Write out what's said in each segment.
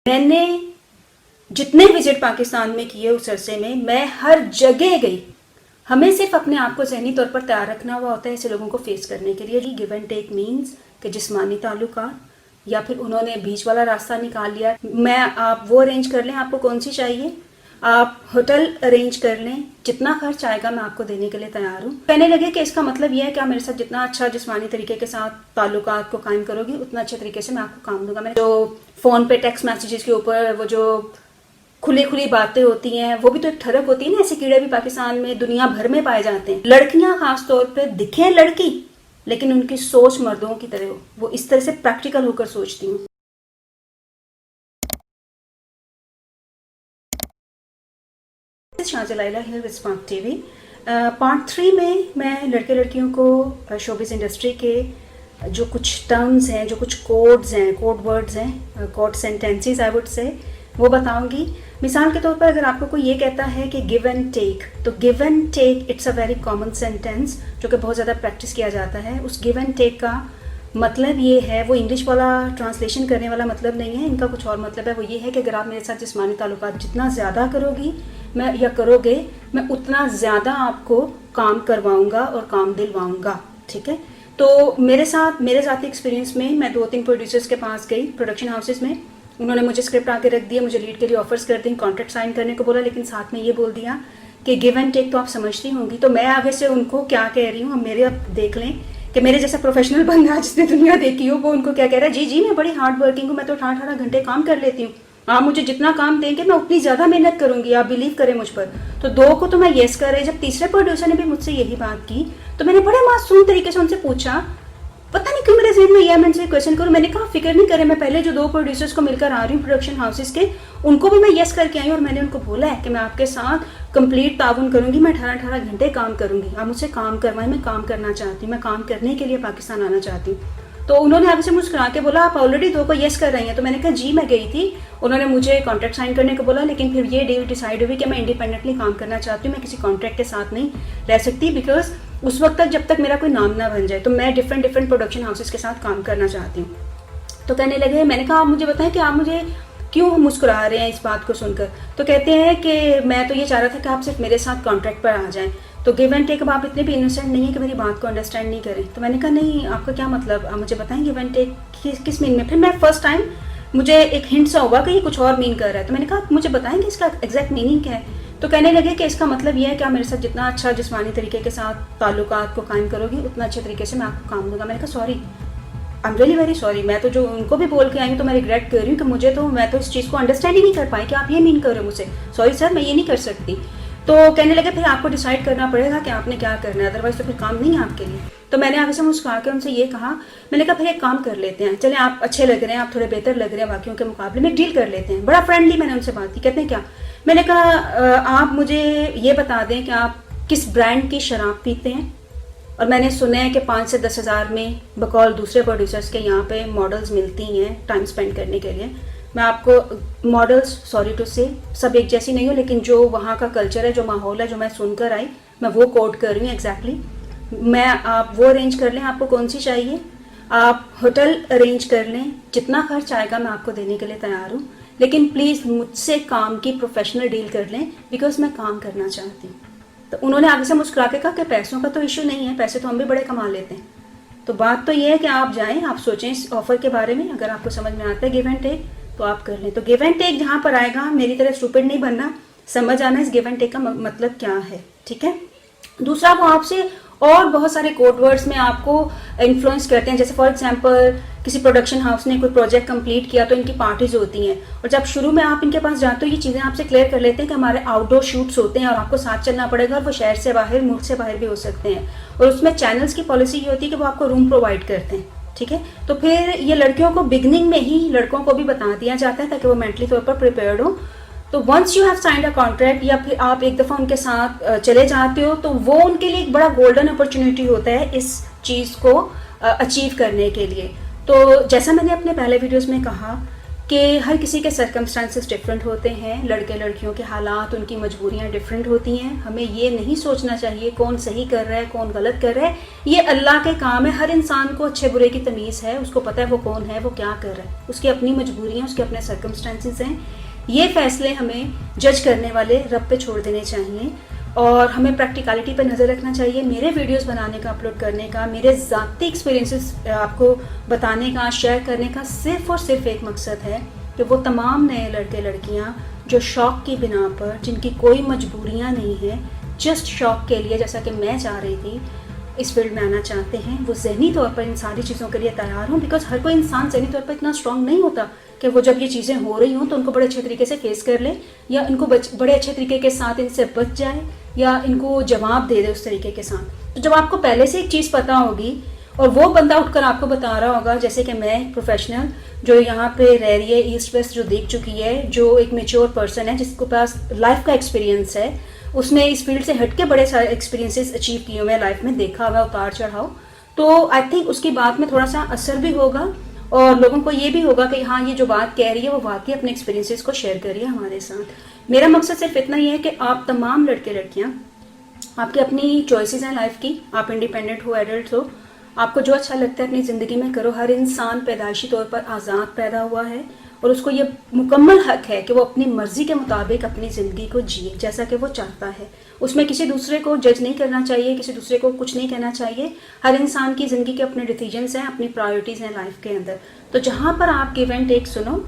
मैंने जितने विजिट पाकिस्तान में किए उस अरसे में मैं हर जगह गई। हमें सिर्फ अपने आप को ज़हनी तौर पर तैयार रखना हुआ होता है ऐसे लोगों को फेस करने के लिए। गिव एंड टेक मीन्स कि जिस्मानी ताल्लुकात या फिर उन्होंने बीच वाला रास्ता निकाल लिया। मैं आप वो अरेंज कर लें, आपको कौन सी चाहिए, आप होटल अरेंज कर लें, जितना खर्च आएगा मैं आपको देने के लिए तैयार हूँ। कहने लगे कि इसका मतलब यह है कि आप मेरे साथ जितना अच्छा जिस्मानी तरीके के साथ ताल्लुकात को कायम करोगी उतना अच्छे तरीके से मैं आपको काम दूंगा। मैं जो फ़ोन पे टेक्स्ट मैसेजेस के ऊपर वो जो खुली खुली बातें होती हैं वो भी तो एक ठरक होती है ना। ऐसे कीड़े भी पाकिस्तान में दुनिया भर में पाए जाते हैं। लड़कियां खास तौर पे दिखें लड़की लेकिन उनकी सोच मर्दों की तरह हो, वो इस तरह से प्रैक्टिकल होकर सोचती हूँ। शाहजलाइला here with Spark TV. Part 3 में मैं लड़के लड़कियों को शोबिस इंडस्ट्री के जो कुछ टर्म्स हैं, जो कुछ कोड्स हैं, कोड वर्ड्स हैं, code sentences I would say, वो बताऊंगी। मिसाल के तौर पर अगर आपको कोई ये कहता है कि गिव एंड टेक, तो give and take it's a very common sentence जो कि बहुत ज़्यादा प्रैक्टिस किया जाता है। उस गिव एंड टेक का मतलब ये है, वो इंग्लिश वाला ट्रांसलेशन करने वाला मतलब नहीं है, इनका कुछ और मतलब है। वो ये है कि अगर आप मेरे साथ जिस्मानी ताल्लुकात जितना ज़्यादा करोगी मैं या करोगे, मैं उतना ज़्यादा आपको काम करवाऊँगा और काम दिलवाऊँगा। ठीक है, तो मेरे ज़ाती एक्सपीरियंस में मैं 2-3 प्रोड्यूसर्स के पास गई, प्रोडक्शन हाउसेस में। उन्होंने मुझे स्क्रिप्ट आके रख दिया, मुझे लीड के लिए ऑफर्स कर दी, कॉन्ट्रैक्ट साइन करने को बोला, लेकिन साथ में ये बोल दिया कि गिव एंड टेक तो आप समझती होंगी। तो मैं आगे से उनको क्या कह रही हूँ, हम मेरे अब देख लें कि मेरे जैसा प्रोफेशनल बंदा जिसने दुनिया देखी हो वो उनको क्या कह रहा है। जी जी मैं बड़ी हार्ड वर्किंग हूँ, मैं तो 18 घंटे काम कर लेती हूँ, आप मुझे जितना काम देंगे मैं उतनी ज़्यादा मेहनत करूंगी, आप बिलीव करें मुझ पर। तो 2 को तो मैं येस कर रही। जब तीसरे प्रोड्यूसर ने भी मुझसे यही बात की तो मैंने बड़े मासूम तरीके से उनसे पूछा, पता नहीं क्यों मेरे जहन में यह मैं उनसे क्वेश्चन करूँ। मैंने कहा फिक्र नहीं करें, मैं पहले जो 2 प्रोड्यूसर्स को मिलकर आ रही हूँ प्रोडक्शन हाउसेस के, उनको भी मैं येस करके आई हूँ और मैंने उनको बोला है कि मैं आपके साथ कंप्लीट ताउन करूंगी, मैं 18 घंटे काम करूंगी, आप मुझसे काम करवाएं, मैं काम करना चाहती हूँ, मैं काम करने के लिए पाकिस्तान आना चाहती हूँ। तो उन्होंने आगे से मुस्कुरा के बोला आप ऑलरेडी 2 को येस कर रही हैं। तो मैंने कहा जी मैं गई थी, उन्होंने मुझे कॉन्ट्रैक्ट साइन करने को बोला, लेकिन फिर ये डील डिसाइड हुई कि मैं इंडिपेंडेंटली काम करना चाहती हूँ, मैं किसी कॉन्ट्रैक्ट के साथ नहीं रह सकती, बिकॉज उस वक्त तक जब तक मेरा कोई नाम ना बन जाए तो मैं डिफरेंट प्रोडक्शन हाउसेस के साथ काम करना चाहती हूँ। तो कहने लगे, मैंने कहा आप मुझे बताएं कि आप मुझे क्यों मुस्कुरा रहे हैं इस बात को सुनकर। तो कहते हैं कि मैं तो ये चाह रहा था कि आप सिर्फ मेरे साथ कॉन्ट्रैक्ट पर आ जाएं। तो गिव एंड टेक, अब आप इतने भी इनोसेंट नहीं है कि मेरी बात को अंडरस्टैंड नहीं करें। तो मैंने कहा नहीं, आपका क्या मतलब, आप मुझे बताएं गिव एंड टेक किस मीन में। फिर मैं फर्स्ट टाइम मुझे एक हिंट सा होगा कि ये कुछ और मीन कर रहा है। तो मैंने कहा आप मुझे बताएंगे इसका एग्जैक्ट मीनिंग क्या है। तो कहने लगे कि इसका मतलब ये है कि आप मेरे साथ जितना अच्छा जिस्मानी तरीके के साथ ताल्लुकात को कायम करोगी उतना अच्छे तरीके से मैं आपको काम दूंगा। मैंने कहा sorry, I am really very sorry, मैं तो जो उनको भी बोल के आई हूँ तो मैं रिग्रेट कर रही हूँ कि मैं तो इस चीज़ को अंडरस्टैंड ही नहीं कर पाई कि आप ये मीन कर रहे हो मुझसे। सॉरी सर, मैं ये नहीं कर सकती। तो कहने लगे फिर आपको डिसाइड करना पड़ेगा कि आपने क्या करना है, अदरवाइज तो फिर काम नहीं है आपके लिए। तो मैंने आगे से मुस्कुरा के उनसे ये कहा, मैंने कहा फिर एक काम कर लेते हैं, चले आप अच्छे लग रहे हैं, आप थोड़े बेहतर लग रहे हैं बाकियों के मुकाबले में, डील कर लेते हैं। बड़ा फ्रेंडली मैंने उनसे बात की। कहते हैं क्या। मैंने कहा आप मुझे ये बता दें कि आप किस ब्रांड की शराब पीते हैं, और मैंने सुना है कि 5 से 10 हज़ार में बकौल दूसरे प्रोड्यूसर्स के यहाँ पे मॉडल्स मिलती हैं टाइम स्पेंड करने के लिए। मैं आपको मॉडल्स सॉरी टू से सब एक जैसी नहीं हो, लेकिन जो वहाँ का कल्चर है, जो माहौल है, जो मैं सुनकर आई, मैं वो कोड कर रही हूँ एग्जैक्टली। मैं आप वो अरेंज कर लें, आपको कौन सी चाहिए, आप होटल अरेंज कर लें, जितना खर्च आएगा मैं आपको देने के लिए तैयार हूँ, लेकिन प्लीज़ मुझसे काम की प्रोफेशनल डील कर लें बिकॉज मैं काम करना चाहती हूँ। तो उन्होंने आगे से मुस्कुरा के कहा कि पैसों का तो इशू नहीं है, पैसे तो हम भी बड़े कमा लेते हैं। तो बात तो ये है कि आप जाएं, आप सोचें इस ऑफर के बारे में, अगर आपको समझ में आता है गिव एंड टेक तो आप कर लें। तो गिव एंड टेक जहाँ पर आएगा, मेरी तरह स्टूपिड नहीं बनना, समझ आना इस गिव एंड टेक का मतलब क्या है। ठीक है। दूसरा, वो आपसे और बहुत सारे कोड वर्ड्स में आपको इन्फ्लुएंस करते हैं। जैसे फॉर एग्जांपल किसी प्रोडक्शन हाउस ने कोई प्रोजेक्ट कंप्लीट किया तो इनकी पार्टीज होती हैं, और जब शुरू में आप इनके पास जाते हो ये चीज़ें आपसे क्लियर कर लेते हैं कि हमारे आउटडोर शूट्स होते हैं और आपको साथ चलना पड़ेगा, और वो शहर से बाहर, मुल्क से बाहर भी हो सकते हैं। और उसमें चैनल्स की पॉलिसी ये होती है कि वो आपको रूम प्रोवाइड करते हैं। ठीक है। तो फिर ये लड़कियों को बिगनिंग में ही लड़कों को भी बता दिया जाता है ताकि वो मेंटली तौर पर प्रिपेयर्ड हो। तो once you have signed a contract, या फिर आप एक दफ़ा उनके साथ चले जाते हो, तो वो उनके लिए एक बड़ा गोल्डन अपॉर्चुनिटी होता है इस चीज़ को अचीव करने के लिए। तो जैसा मैंने अपने पहले वीडियोस में कहा कि हर किसी के सर्कमस्टांसेस डिफरेंट होते हैं, लड़के लड़कियों के हालात, उनकी मजबूरियाँ डिफरेंट होती हैं। हमें ये नहीं सोचना चाहिए कौन सही कर रहा है कौन गलत कर रहा है, ये अल्लाह के काम है। हर इंसान को अच्छे बुरे की तमीज़ है, उसको पता है वो कौन है, वो क्या कर रहा है, उसकी अपनी मजबूरियाँ, उसके अपने सर्कमस्टांसेस हैं। ये फैसले हमें जज करने वाले रब पे छोड़ देने चाहिए और हमें प्रैक्टिकलिटी पे नज़र रखना चाहिए। मेरे वीडियोस बनाने का, अपलोड करने का, मेरे ज़ाती एक्सपीरियंसेस आपको बताने का, शेयर करने का सिर्फ़ और सिर्फ एक मकसद है कि वो तमाम नए लड़के लड़कियां जो शौक़ की बिना पर, जिनकी कोई मजबूरियां नहीं है, जस्ट शौक़ के लिए, जैसा कि मैं चाह रही थी, इस फील्ड में आना चाहते हैं, वो ज़हनी तौर पर इन सारी चीज़ों के लिए तैयार हों। बिकॉज हर कोई इंसान ज़हनी तौर पर इतना स्ट्रॉन्ग नहीं होता कि वो जब ये चीज़ें हो रही हों तो उनको बड़े अच्छे तरीके से फेस कर ले, या इनको बड़े अच्छे तरीके के साथ इनसे बच जाए, या इनको जवाब दे दे उस तरीके के साथ। तो जब आपको पहले से एक चीज़ पता होगी और वो बंदा उठकर आपको बता रहा होगा, जैसे कि मैं प्रोफेशनल जो यहाँ पे रह रही है, ईस्ट वेस्ट जो देख चुकी है, जो एक मेच्योर पर्सन है, जिसके पास लाइफ का एक्सपीरियंस है, उसने इस फील्ड से हट के बड़े सारे एक्सपीरियंसेस अचीव किए हुए लाइफ में, देखा हुआ उतार चढ़ाव, तो आई थिंक उसकी बात में थोड़ा सा असर भी होगा और लोगों को ये भी होगा कि हाँ, ये जो बात कह रही है वो वाकई अपने एक्सपीरियंसेस को शेयर करिए हमारे साथ। मेरा मकसद सिर्फ इतना ही है कि आप तमाम लड़के लड़कियाँ, आपकी अपनी चॉइसेस हैं लाइफ की, आप इंडिपेंडेंट हो, एडल्ट हो, आपको जो अच्छा लगता है अपनी ज़िंदगी में करो। हर इंसान पैदाइशी तौर पर आज़ाद पैदा हुआ है और उसको ये मुकम्मल हक है कि वो अपनी मर्ज़ी के मुताबिक अपनी ज़िंदगी को जिए जैसा कि वो चाहता है। उसमें किसी दूसरे को जज नहीं करना चाहिए, किसी दूसरे को कुछ नहीं कहना चाहिए। हर इंसान की ज़िंदगी के अपने डिसीजंस हैं, अपनी प्रायोरिटीज़ हैं लाइफ के अंदर। तो जहाँ पर आप गिव एंड टेक सुनो,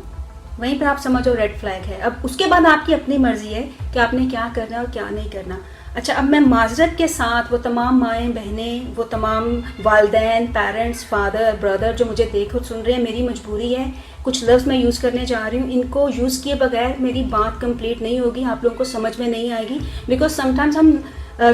वहीं पे आप समझो रेड फ्लैग है। अब उसके बाद आपकी अपनी मर्जी है कि आपने क्या करना और क्या नहीं करना। अच्छा, अब मैं माजरत के साथ वो तमाम माएँ बहनें, वो तमाम वालदैन, पेरेंट्स, फादर, ब्रदर जो मुझे देख और सुन रहे हैं, मेरी मजबूरी है, कुछ लफ्ज़ मैं यूज़ करने जा रही हूँ, इनको यूज़ किए बगैर मेरी बात कंप्लीट नहीं होगी, आप लोगों को समझ में नहीं आएगी। बिकॉज समटाइम्स हम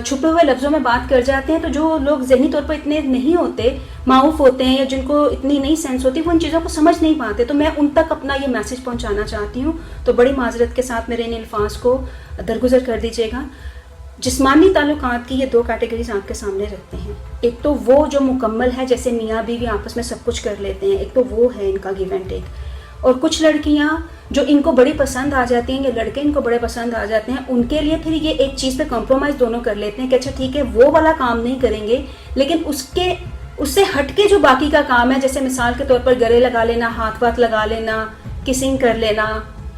छुपे हुए लफ्ज़ों में बात कर जाते हैं, तो जो लोग ज़हनी तौर पर इतने नहीं होते, माऊफ होते हैं, या जिनको इतनी नहीं सेंस होती, वो इन चीज़ों को समझ नहीं पाते। तो मैं उन तक अपना ये मैसेज पहुंचाना चाहती हूँ, तो बड़ी माजरत के साथ मेरे इन अल्फाज को दरगुजर कर दीजिएगा। जिस्मानी ताल्लुकात की ये दो कैटेगरीज आपके सामने रखते हैं। एक तो वो जो मुकम्मल है, जैसे मियाँ बीवी आपस में सब कुछ कर लेते हैं, एक तो वो है इनका गिव एंड टेक। और कुछ लड़कियाँ जो इनको बड़ी पसंद आ जाती हैं, या लड़के इनको बड़े पसंद आ जाते हैं, उनके लिए फिर ये एक चीज़ पे कॉम्प्रोमाइज़ दोनों कर लेते हैं कि अच्छा ठीक है, वो वाला काम नहीं करेंगे, लेकिन उससे हटके जो बाकी का काम है, जैसे मिसाल के तौर पर गले लगा लेना, हाथ वाथ लगा लेना, किसिंग कर लेना,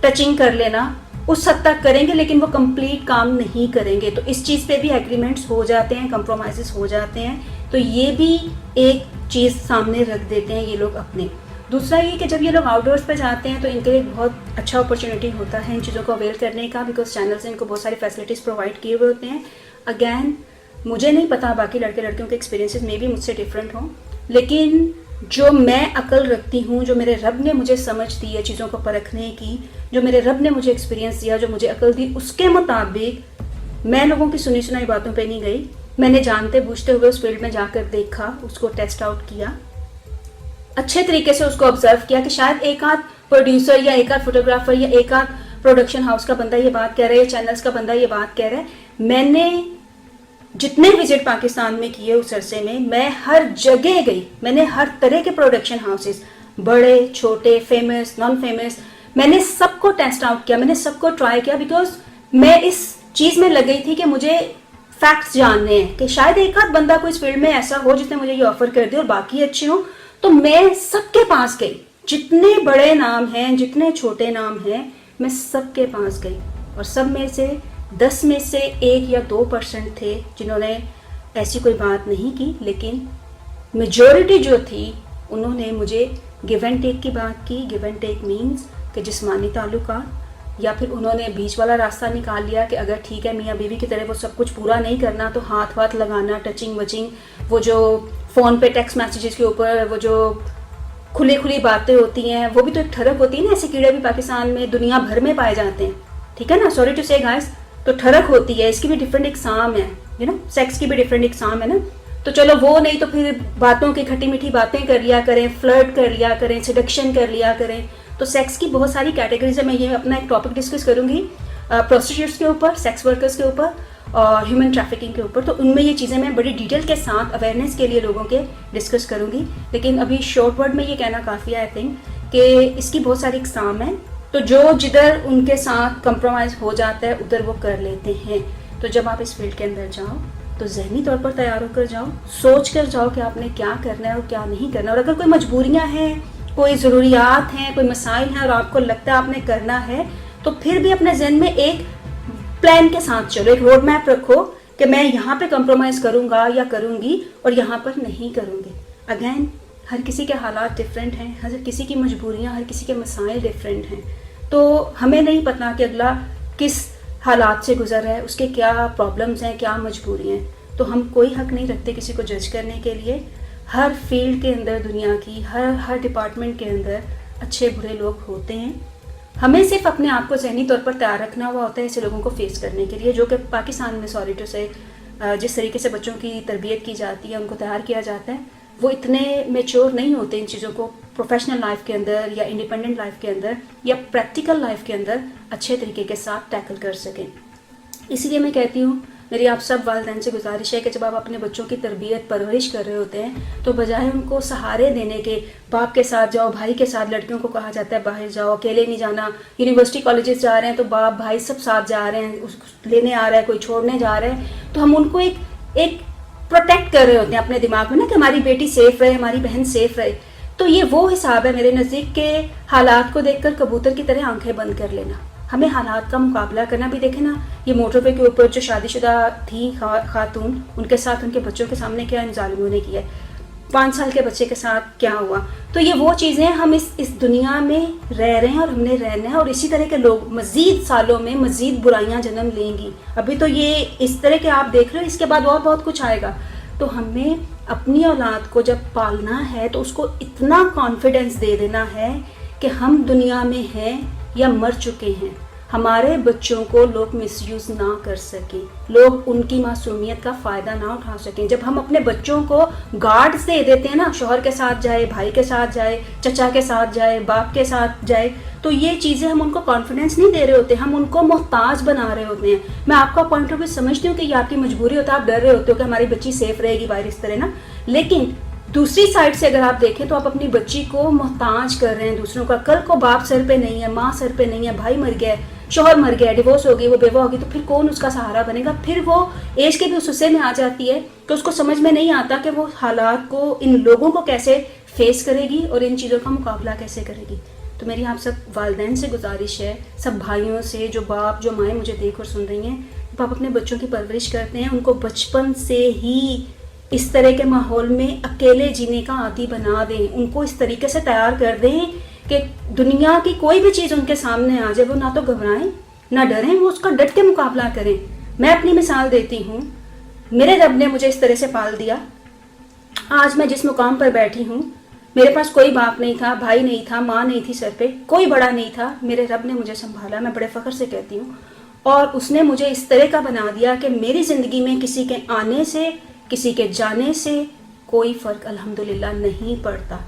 टचिंग कर लेना, उस हद तक करेंगे, लेकिन वो कंप्लीट काम नहीं करेंगे। तो इस चीज़ पे भी एग्रीमेंट्स हो जाते हैं, कंप्रोमाइज़ हो जाते हैं। तो ये भी एक चीज़ सामने रख देते हैं ये लोग अपने। दूसरा ये कि जब ये लोग आउटडोर्स पे जाते हैं तो इनके लिए बहुत अच्छा अपॉर्चुनिटी होता है इन चीज़ों को अवेल करने का, बिकॉज चैनल से इनको बहुत सारी फैसिलिटीज़ प्रोवाइड किए हुए होते हैं। अगैन मुझे नहीं पता बाकी लड़के लड़कियों के एक्सपीरियंसेस में भी मुझसे डिफरेंट हों, लेकिन जो मैं अकल रखती हूँ, जो मेरे रब ने मुझे समझ दी है चीज़ों को परखने की, जो मेरे रब ने मुझे एक्सपीरियंस दिया, जो मुझे अकल दी, उसके मुताबिक मैं लोगों की सुनी सुनाई बातों पे नहीं गई। मैंने जानते बूझते हुए उस फील्ड में जाकर देखा, उसको टेस्ट आउट किया, अच्छे तरीके से उसको ऑब्जर्व किया कि शायद एक आध प्रोड्यूसर या एक आध फोटोग्राफर या एक आध प्रोडक्शन हाउस का बंदा ये बात कह रहा है, या चैनल्स का बंदा ये बात कह रहा है। मैंने जितने विजिट पाकिस्तान में किए उस अरसे में, मैं हर जगह गई, मैंने हर तरह के प्रोडक्शन हाउसेस, बड़े छोटे, फेमस, नॉन फेमस, मैंने सबको टेस्ट आउट किया, मैंने सबको ट्राई किया, बिकॉज मैं इस चीज़ में लग गई थी कि मुझे फैक्ट्स जानने हैं कि शायद एक आध बंदा कोई इस फील्ड में ऐसा हो जिसने मुझे ये ऑफर कर दिया और बाकी अच्छे हों। तो मैं सबके पास गई, जितने बड़े नाम हैं, जितने छोटे नाम हैं, मैं सबके पास गई, और सब में से 10 में से 1 या 2% थे जिन्होंने ऐसी कोई बात नहीं की, लेकिन मेजॉरिटी जो थी उन्होंने मुझे गिव एंड टेक की बात की। गिव एंड टेक मीन्स कि जिस्मानी ताल्लुकात, या फिर उन्होंने बीच वाला रास्ता निकाल लिया कि अगर ठीक है मियाँ बीवी की तरह वो सब कुछ पूरा नहीं करना तो हाथ वाथ लगाना, टचिंग वचिंग, वो जो फ़ोन पे टेक्स्ट मैसेजेस के ऊपर वो जो खुली खुली बातें होती हैं, वो भी तो एक ठरक होती है ना। ऐसे कीड़े भी पाकिस्तान में दुनिया भर में पाए जाते हैं, ठीक है ना, सॉरी टू से गाइस। तो ठरक होती है, इसकी भी डिफरेंट एग्जाम है, यू नो, सेक्स की भी डिफरेंट एग्जाम है ना। तो चलो वो नहीं तो फिर बातों की खट्टी मीठी बातें कर लिया करें, फ्लर्ट कर लिया करें, सिडक्शन कर लिया करें। तो सेक्स की बहुत सारी कैटेगरीज है। मैं ये अपना एक टॉपिक डिस्कस करूंगी प्रोस्टिट्यूट्स के ऊपर, सेक्स वर्कर्स के ऊपर और ह्यूमन ट्रैफिकिंग के ऊपर। तो उनमें ये चीज़ें मैं बड़ी डिटेल के साथ अवेयरनेस के लिए लोगों के डिस्कस करूंगी। लेकिन अभी शॉर्ट वर्ड में ये कहना काफ़ी है आई थिंक कि इसकी बहुत सारी इकसाम है, तो जो जिधर उनके साथ कंप्रोमाइज़ हो जाता है उधर वो कर लेते हैं। तो जब आप इस फील्ड के अंदर जाओ तो ज़हनी तौर पर तैयार होकर जाओ, सोच कर जाओ कि आपने क्या करना है और क्या नहीं करना। और अगर कोई मजबूरियाँ हैं, कोई ज़रूरियात हैं, कोई मसाइल हैं और आपको लगता है आपने करना है, तो फिर भी अपने जहन में एक प्लान के साथ चलो, एक रोड मैप रखो कि मैं यहाँ पे कंप्रोमाइज़ करूँगा या करूँगी और यहाँ पर नहीं करूँगी। अगेन हर किसी के हालात डिफरेंट हैं, हर किसी की मजबूरियाँ, हर किसी के मसाइल डिफरेंट हैं। तो हमें नहीं पता कि अगला किस हालात से गुजर रहा है, उसके क्या प्रॉब्लम्स हैं, क्या मजबूरियाँ हैं। तो हम कोई हक नहीं रखते किसी को जज करने के लिए। हर फील्ड के अंदर दुनिया की हर डिपार्टमेंट के अंदर अच्छे बुरे लोग होते हैं। हमें सिर्फ अपने आप को ज़हनी तौर पर तैयार रखना हुआ होता है ऐसे लोगों को फेस करने के लिए, जो कि पाकिस्तान में सॉरी टू से जिस तरीके से बच्चों की तरबियत की जाती है, उनको तैयार किया जाता है, वो इतने मेच्योर नहीं होते इन चीज़ों को प्रोफेशनल लाइफ के अंदर या इंडिपेंडेंट लाइफ के अंदर या प्रैक्टिकल लाइफ के अंदर अच्छे तरीके के साथ टैकल कर सकें। इसीलिए मैं कहती हूँ, मेरी आप सब वालिदैन से गुजारिश है कि जब आप अपने बच्चों की तरबियत परवरिश कर रहे होते हैं तो बजाय उनको सहारे देने के, बाप के साथ जाओ, भाई के साथ, लड़कियों को कहा जाता है बाहर जाओ, अकेले नहीं जाना, यूनिवर्सिटी कॉलेजेस जा रहे हैं तो बाप भाई सब साथ जा रहे हैं, लेने आ रहा है, कोई छोड़ने जा रहा है, तो हम उनको एक प्रोटेक्ट कर रहे होते हैं अपने दिमाग में ना कि हमारी बेटी सेफ रहे, हमारी बहन सेफ रहे। तो ये वो हिसाब है मेरे नज़दीक के हालात को देखकर कबूतर की तरह आंखें बंद कर लेना। हमें हालात का मुकाबला करना भी। देखे ना, ये मोटरवे के ऊपर जो शादीशुदा थी खातून, उनके साथ उनके बच्चों के सामने क्या इन जालिमों ने किया, 5 साल के बच्चे के साथ क्या हुआ। तो ये वो चीज़ें हम इस दुनिया में रह रहे हैं और हमने रहना है, और इसी तरह के लोग मज़ीद सालों में मज़ीद बुराइयां जन्म लेंगी। अभी तो ये इस तरह के आप देख रहे हो, इसके बाद और बहुत कुछ आएगा। तो हमें अपनी औलाद को जब पालना है तो उसको इतना कॉन्फिडेंस दे देना है कि हम दुनिया में हैं या मर चुके हैं, हमारे बच्चों को लोग मिसयूज ना कर सकें, लोग उनकी मासूमियत का फ़ायदा ना उठा सकें। जब हम अपने बच्चों को गार्ड्स दे देते हैं ना, शौहर के साथ जाए, भाई के साथ जाए, चचा के साथ जाए, बाप के साथ जाए, तो ये चीज़ें हम उनको कॉन्फिडेंस नहीं दे रहे होते, हम उनको मोहताज बना रहे होते हैं। मैं आपका पॉइंट ऑफ व्यू समझती हूँ कि ये आपकी मजबूरी होता है, आप डर रहे होते हो कि हमारी बच्ची सेफ रहेगी बाहर इस तरह ना, लेकिन दूसरी साइड से अगर आप देखें तो आप अपनी बच्ची को मोहताज कर रहे हैं दूसरों का। कल को बाप सर पे नहीं है, माँ सर पे नहीं है, भाई मर गया, शौहर मर गया, डिवोर्स हो गई, वो बेवा होगी, तो फिर कौन उसका सहारा बनेगा। फिर वो एज के भी उस हिस्से में आ जाती है कि उसको समझ में नहीं आता कि वो हालात को, इन लोगों को कैसे फेस करेगी और इन चीज़ों का मुकाबला कैसे करेगी। तो मेरी आप सब वालिदैन से गुजारिश है, सब भाइयों से, जो बाप जो माएँ मुझे देख और सुन रही हैं, जब आप अपने बच्चों की परवरिश करते हैं, उनको बचपन से ही इस तरह के माहौल में अकेले जीने का आदी बना दें, उनको इस तरीके से तैयार कर दें कि दुनिया की कोई भी चीज़ उनके सामने आ जाए वो ना तो घबराएं ना डरें, वो उसका डट के मुकाबला करें। मैं अपनी मिसाल देती हूँ, मेरे रब ने मुझे इस तरह से पाल दिया, आज मैं जिस मुकाम पर बैठी हूँ, मेरे पास कोई बाप नहीं था, भाई नहीं था, माँ नहीं थी सर पे, कोई बड़ा नहीं था, मेरे रब ने मुझे संभाला, मैं बड़े फ़ख्र से कहती हूँ। और उसने मुझे इस तरह का बना दिया कि मेरी ज़िंदगी में किसी के आने से, किसी के जाने से कोई फ़र्क अल्हम्दुलिल्लाह नहीं पड़ता।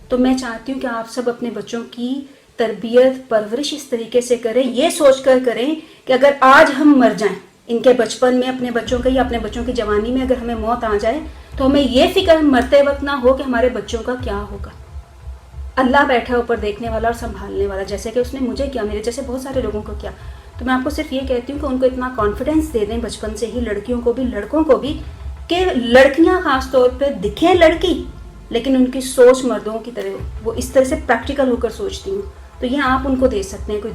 तो मैं चाहती हूँ कि आप सब अपने बच्चों की तरबियत परवरिश इस तरीके से करें, ये सोच कर करें कि अगर आज हम मर जाएं, इनके बचपन में, अपने बच्चों के या अपने बच्चों की जवानी में अगर हमें मौत आ जाए, तो हमें ये फिक्र मरते वक्त ना हो कि हमारे बच्चों का क्या होगा। अल्लाह बैठा ऊपर देखने वाला और संभालने वाला, जैसे कि उसने मुझे किया, मेरे जैसे बहुत सारे लोगों को किया। तो मैं आपको सिर्फ ये कहती हूँ कि उनको इतना कॉन्फिडेंस दे दें बचपन से ही, लड़कियों को भी लड़कों को भी, कि लड़कियां खास तौर पे दिखें लड़की लेकिन उनकी सोच मर्दों की तरह, वो इस तरह से प्रैक्टिकल होकर सोचती हूँ। तो ये आप उनको दे सकते हैं। कोई